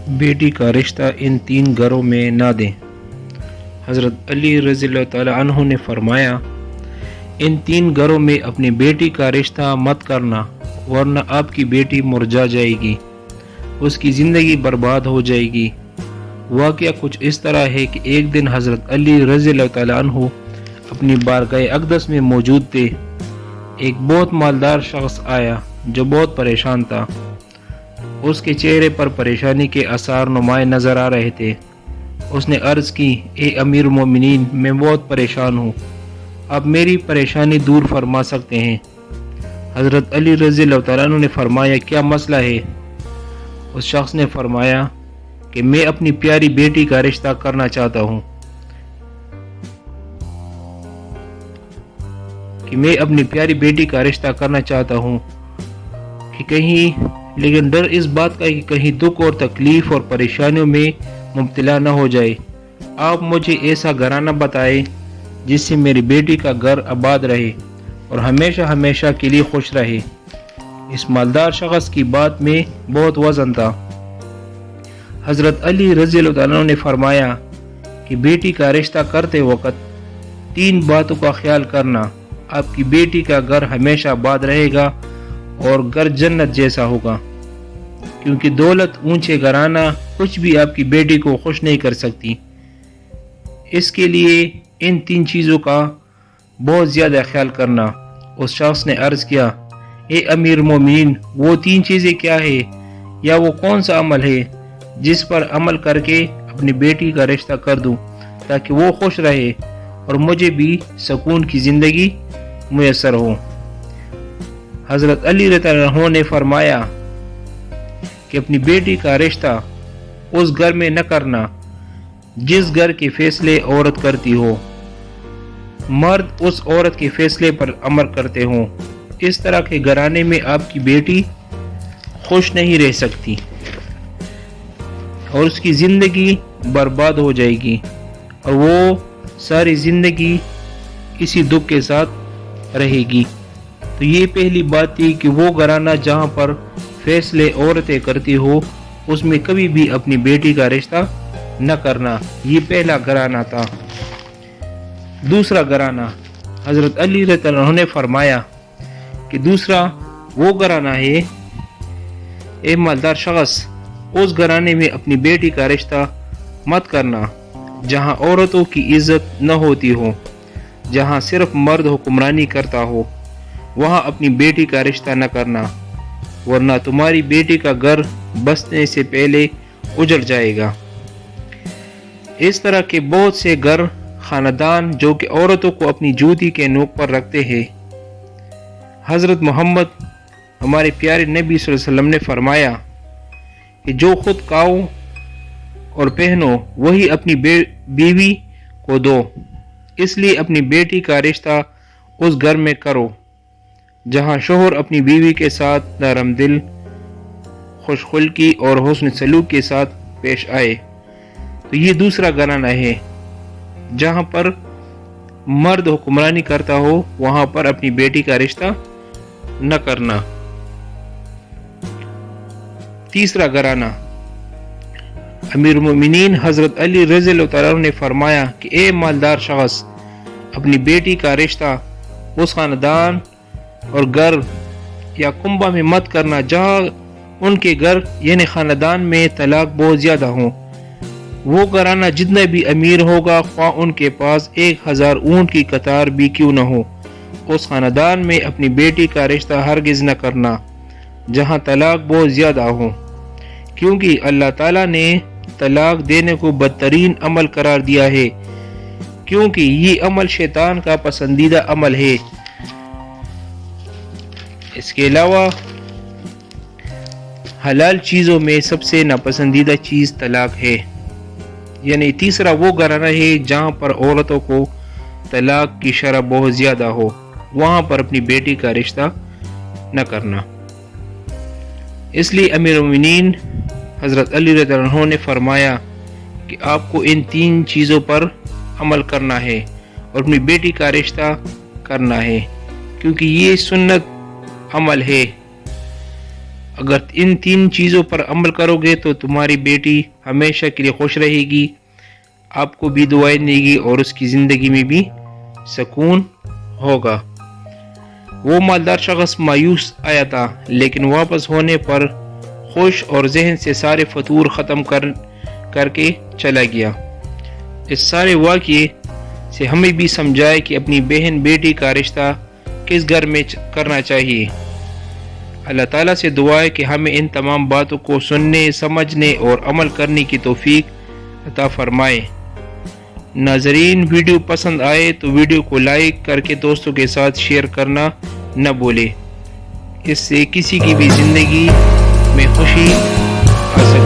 بیٹی کا رشتہ ان 3 گھروں میں نہ دیں۔ حضرت علی رضی اللہ تعالی عنہ نے فرمایا، ان 3 گھروں میں اپنی بیٹی کا رشتہ مت کرنا، ورنہ آپ کی بیٹی مرجا جائے گی، اس کی زندگی برباد ہو جائے گی۔ واقعہ کچھ اس طرح ہے کہ ایک دن حضرت علی رضی اللہ تعالی عنہ اپنی بارگاہ اقدس میں موجود تھے۔ ایک بہت مالدار شخص آیا جو بہت پریشان تھا۔ اس کے چہرے پر پریشانی کے آثار نمایاں نظر آ رہے تھے۔ اس نے عرض کی، اے امیر المومنین، میں بہت پریشان ہوں، آپ میری پریشانی دور فرما سکتے ہیں؟ حضرت علی رضی اللہ تعالیٰ عنہ نے فرمایا، کیا مسئلہ ہے؟ اس شخص نے فرمایا کہ میں اپنی پیاری بیٹی کا رشتہ کرنا چاہتا ہوں، لیکن ڈر اس بات کا کہ کہیں دکھ اور تکلیف اور پریشانیوں میں مبتلا نہ ہو جائے۔ آپ مجھے ایسا گھرانہ بتائیں جس سے میری بیٹی کا گھر آباد رہے اور ہمیشہ ہمیشہ کے لیے خوش رہے۔ اس مالدار شخص کی بات میں بہت وزن تھا۔ حضرت علی رضی اللہ عنہ نے فرمایا کہ بیٹی کا رشتہ کرتے وقت 3 باتوں کا خیال کرنا۔ آپ کی بیٹی کا گھر ہمیشہ آباد رہے گا اور گھر جنت جیسا ہوگا، کیونکہ دولت، اونچے گھرانہ کچھ بھی آپ کی بیٹی کو خوش نہیں کر سکتی۔ اس کے لیے ان 3 چیزوں کا بہت زیادہ خیال کرنا۔ اس شخص نے عرض کیا، اے امیر مومنین، وہ 3 چیزیں کیا ہے، یا وہ کون سا عمل ہے جس پر عمل کر کے اپنی بیٹی کا رشتہ کر دوں تاکہ وہ خوش رہے اور مجھے بھی سکون کی زندگی میسر ہو؟ حضرت علی رضی اللہ عنہ نے فرمایا کہ اپنی بیٹی کا رشتہ اس گھر میں نہ کرنا جس گھر کے فیصلے عورت کرتی ہو، مرد اس عورت کے فیصلے پر عمل کرتے ہوں۔ اس طرح کے گھرانے میں آپ کی بیٹی خوش نہیں رہ سکتی اور اس کی زندگی برباد ہو جائے گی اور وہ ساری زندگی اسی دکھ کے ساتھ رہے گی۔ تو یہ پہلی بات تھی کہ وہ گھرانہ جہاں پر فیصلے عورتیں کرتی ہو اس میں کبھی بھی اپنی بیٹی کا رشتہ نہ کرنا۔ یہ پہلا گھرانہ تھا۔ دوسرا گھرانہ، حضرت علی رضی اللہ عنہ نے فرمایا کہ دوسرا وہ گھرانہ ہے، اے مالدار شخص، اس گھرانے میں اپنی بیٹی کا رشتہ مت کرنا جہاں عورتوں کی عزت نہ ہوتی ہو، جہاں صرف مرد حکمرانی کرتا ہو، وہاں اپنی بیٹی کا رشتہ نہ کرنا، ورنہ تمہاری بیٹی کا گھر بسنے سے پہلے اجڑ جائے گا۔ اس طرح کے بہت سے گھر، خاندان جو کہ عورتوں کو اپنی جوتی کے نوک پر رکھتے ہیں۔ حضرت محمد ہمارے پیارے نبی صلی اللہ علیہ وسلم نے فرمایا کہ جو خود کھاؤ اور پہنو وہی اپنی بیوی کو دو، اس لیے اپنی بیٹی کا رشتہ اس گھر میں کرو جہاں شوہر اپنی بیوی کے ساتھ نرم دل، خوش خلقی اور حسن سلوک کے ساتھ پیش آئے۔ تو یہ دوسرا گھرانہ ہے، جہاں پر مرد حکمرانی کرتا ہو وہاں پر اپنی بیٹی کا رشتہ نہ کرنا۔ تیسرا گھرانہ، امیر المومنین حضرت علی رضی اللہ تعالیٰ عنہ نے فرمایا کہ اے مالدار شخص، اپنی بیٹی کا رشتہ اس خاندان اور گھر یا کنبہ میں مت کرنا جہاں ان کے گھر یعنی خاندان میں طلاق بہت زیادہ ہوں۔ وہ گھرانہ جتنا بھی امیر ہوگا، خواہ ان کے پاس 1000 اونٹ کی قطار بھی کیوں نہ ہو، اس خاندان میں اپنی بیٹی کا رشتہ ہرگز نہ کرنا جہاں طلاق بہت زیادہ ہو، کیونکہ اللہ تعالیٰ نے طلاق دینے کو بدترین عمل قرار دیا ہے، کیونکہ یہ عمل شیطان کا پسندیدہ عمل ہے۔ اس کے علاوہ حلال چیزوں میں سب سے ناپسندیدہ چیز طلاق ہے، یعنی تیسرا وہ گھرانہ ہے جہاں پر عورتوں کو طلاق کی شرح بہت زیادہ ہو، وہاں پر اپنی بیٹی کا رشتہ نہ کرنا۔ اس لیے امیر المومنین حضرت علی رضی اللہ عنہ نے فرمایا کہ آپ کو ان 3 چیزوں پر عمل کرنا ہے اور اپنی بیٹی کا رشتہ کرنا ہے، کیونکہ یہ سنت عمل ہے۔ اگر ان 3 چیزوں پر عمل کرو گے تو تمہاری بیٹی ہمیشہ کے لیے خوش رہے گی، آپ کو بھی دعائیں دے گی اور اس کی زندگی میں بھی سکون ہوگا۔ وہ مالدار شخص مایوس آیا تھا، لیکن واپس ہونے پر خوش اور ذہن سے سارے فتور ختم کر کے چلا گیا۔ اس سارے واقعے سے ہمیں بھی سمجھائے کہ اپنی بہن بیٹی کا رشتہ کس گھر میں کرنا چاہیے۔ اللہ تعالیٰ سے دعا ہے کہ ہمیں ان تمام باتوں کو سننے، سمجھنے اور عمل کرنے کی توفیق عطا فرمائے۔ ناظرین، ویڈیو پسند آئے تو ویڈیو کو لائک کر کے دوستوں کے ساتھ شیئر کرنا نہ بھولے، اس سے کسی کی بھی زندگی میں خوشی آ سکے۔